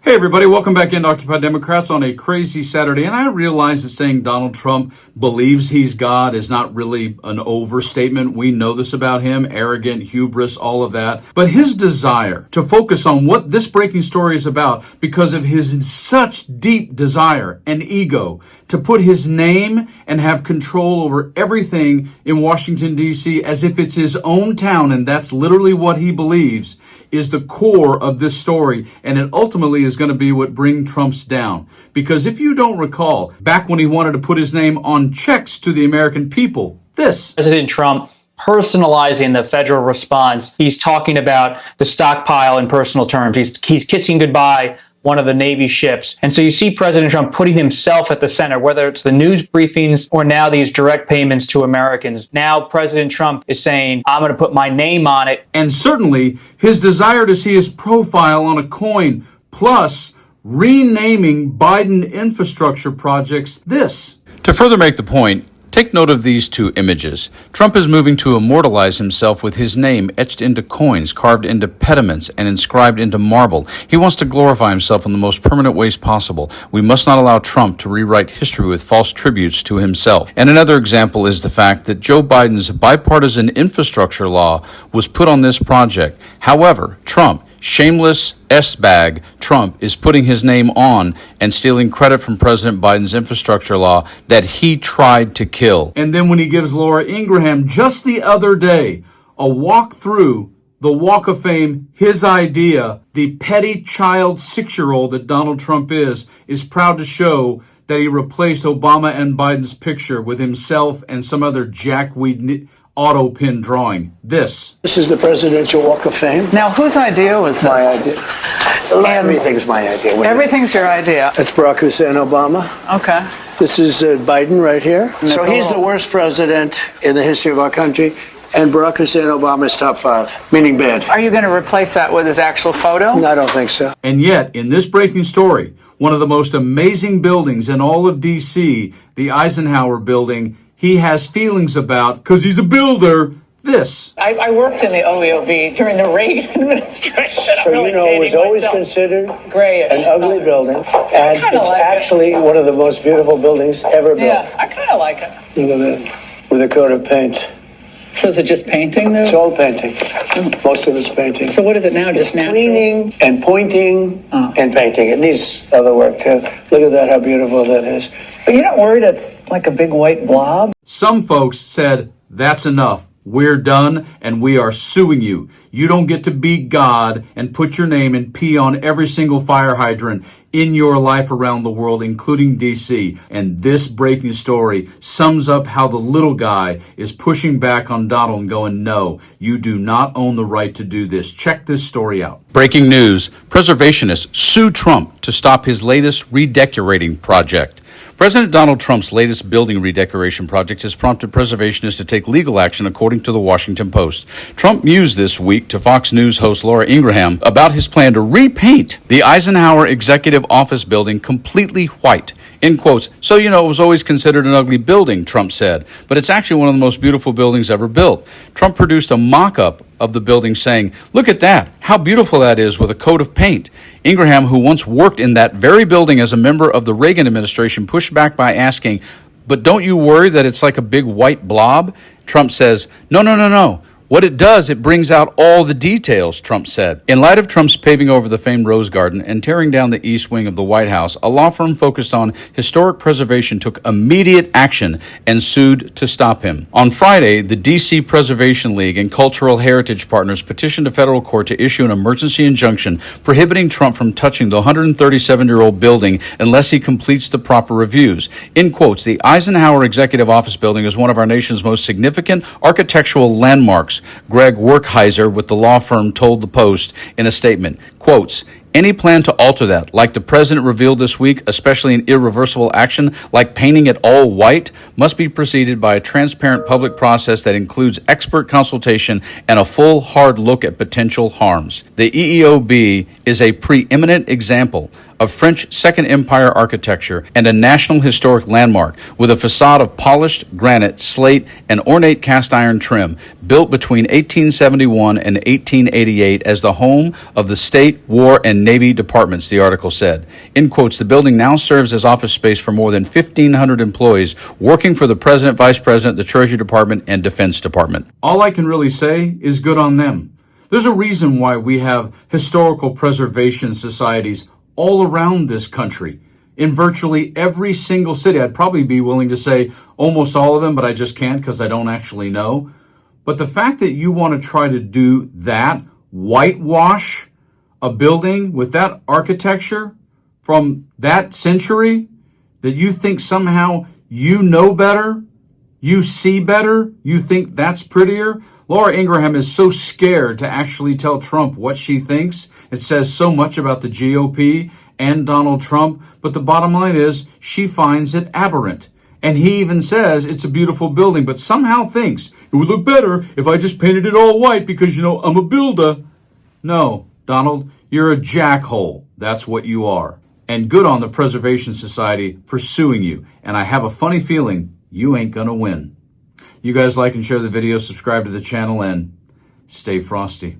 Hey everybody, welcome back into Occupy Democrats on a crazy Saturday. And I realize that saying Donald Trump believes he's God is not really an overstatement. We know this about him, arrogant, hubris, all of that. But his desire to focus on what this breaking story is about because of his such deep desire and ego to put his name and have control over everything in Washington, D.C. as if it's his own town, and that's literally what he believes, is the core of this story, and it ultimately is going to be what brings Trump's down. Because if you don't recall, back when he wanted to put his name on checks to the American people, President Trump personalizing the federal response. He's talking about the stockpile in personal terms. He's kissing goodbye one of the Navy ships. And so you see President Trump putting himself at the center, whether it's the news briefings or now these direct payments to Americans. Now President Trump is saying, I'm going to put my name on it. And certainly his desire to see his profile on a coin, plus renaming Biden infrastructure projects this. To further make the point, take note of these two images. Trump is moving to immortalize himself with his name etched into coins, carved into pediments, and inscribed into marble. He wants to glorify himself in the most permanent ways possible. We must not allow Trump to rewrite history with false tributes to himself. And another example is the fact that Joe Biden's bipartisan infrastructure law was put on this project. However, Trump, shameless S-bag Trump, is putting his name on and stealing credit from President Biden's infrastructure law that he tried to kill. And then when he gives Laura Ingraham just the other day a walk through the Walk of Fame, his idea, the petty child 6-year-old that Donald Trump is proud to show that he replaced Obama and Biden's picture with himself and some other jackweed auto pin drawing. This is the Presidential Walk of Fame. Now, whose idea was this? My idea. Everything's my idea. Everything's your idea. That's Barack Hussein Obama. Okay. This is Biden right here. So he's the worst president in the history of our country, and Barack Hussein Obama is top 5, meaning bad. Are you going to replace that with his actual photo? No, I don't think so. And yet, in this breaking story, one of the most amazing buildings in all of D.C., the Eisenhower building, he has feelings about, because he's a builder, this. I worked in the OEOB during the Reagan administration. So you know, it was always considered grayish, an ugly building, and it's like actually one of the most beautiful buildings ever built. Yeah, I kind of like it. Look at that, with a coat of paint. So is it just painting, though? It's all painting. Most of it's painting. So what is it now, just natural? Cleaning and pointing and painting. It needs other work, too. Look at that, how beautiful that is. But you're not worried it's like a big white blob? Some folks said, that's enough. We're done, and we are suing you. You don't get to be God and put your name and pee on every single fire hydrant in your life around the world, including D.C. And this breaking story sums up how the little guy is pushing back on Donald and going, no, you do not own the right to do this. Check this story out. Breaking news, preservationists sue Trump to stop his latest redecorating project. President Donald Trump's latest building redecoration project has prompted preservationists to take legal action, according to the Washington Post. Trump mused this week to Fox News host Laura Ingraham about his plan to repaint the Eisenhower Executive Office building completely white. In quotes, so you know, it was always considered an ugly building, Trump said, but it's actually one of the most beautiful buildings ever built. Trump produced a mock-up of the building saying, look at that, how beautiful that is with a coat of paint. Ingraham, who once worked in that very building as a member of the Reagan administration, pushed back by asking, but don't you worry that it's like a big white blob? Trump says, no. What it does, it brings out all the details, Trump said. In light of Trump's paving over the famed Rose Garden and tearing down the east wing of the White House, a law firm focused on historic preservation took immediate action and sued to stop him. On Friday, the D.C. Preservation League and Cultural Heritage Partners petitioned a federal court to issue an emergency injunction prohibiting Trump from touching the 137-year-old building unless he completes the proper reviews. In quotes, the Eisenhower Executive Office building is one of our nation's most significant architectural landmarks, Greg Werkheiser with the law firm told the Post in a statement. Quotes, any plan to alter that, like the president revealed this week, especially an irreversible action like painting it all white, must be preceded by a transparent public process that includes expert consultation and a full, hard look at potential harms. The EEOB is a preeminent example of French Second Empire architecture and a National Historic Landmark with a facade of polished granite, slate, and ornate cast iron trim, built between 1871 and 1888 as the home of the State, War, and Navy departments, the article said. In quotes, the building now serves as office space for more than 1,500 employees working for the President, Vice President, the Treasury Department, and Defense Department. All I can really say is good on them. There's a reason why we have historical preservation societies all around this country, in virtually every single city. I'd probably be willing to say almost all of them, but I just can't because I don't actually know. But the fact that you want to try to do that, whitewash a building with that architecture from that century, that you think somehow you know better, you see better, you think that's prettier. Laura Ingraham is so scared to actually tell Trump what she thinks. It says so much about the GOP and Donald Trump, but the bottom line is she finds it aberrant. And he even says it's a beautiful building, but somehow thinks it would look better if I just painted it all white because, I'm a builder. No, Donald, you're a jackhole. That's what you are. And good on the Preservation Society for suing you. And I have a funny feeling you ain't gonna win. You guys like and share the video, subscribe to the channel, and stay frosty.